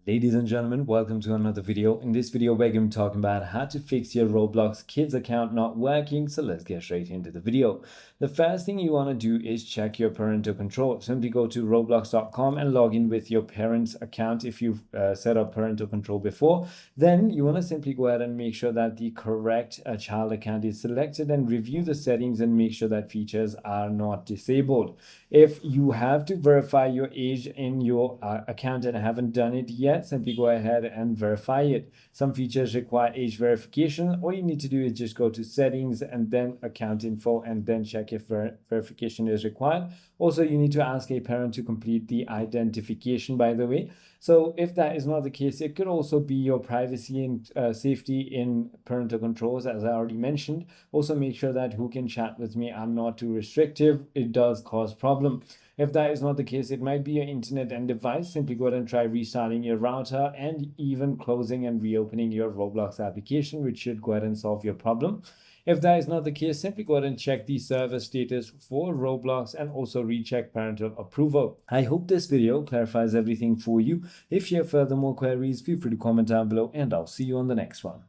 Ladies and gentlemen, welcome to another video. In this video, we're going to be talking about how to fix your Roblox kids account not working. So let's get straight into the video. The first thing you want to do is check your parental control. Simply go to roblox.com and log in with your parents' account if you've set up parental control before. Then you want to simply go ahead and make sure that the correct child account is selected and review the settings and make sure that features are not disabled. If you have to verify your age in your account and haven't done it yet, simply go ahead and verify it. Some features require age verification. All you need to do is just go to settings and then account info and then check if verification is required. Also, you need to ask a parent to complete the identification, by the way. So if that is not the case, it could also be your privacy and safety in parental controls, as I already mentioned. Also, make sure that who can chat with me, I'm not too restrictive. It does cause problem. If that is not the case, it might be your internet and device. Simply go ahead and try restarting your router and even closing and reopening your Roblox application, which should go ahead and solve your problem. If that is not the case, simply go ahead and check the server status for Roblox and also recheck parental approval. I hope this video clarifies everything for you. If you have further more queries, feel free to comment down below and I'll see you on the next one.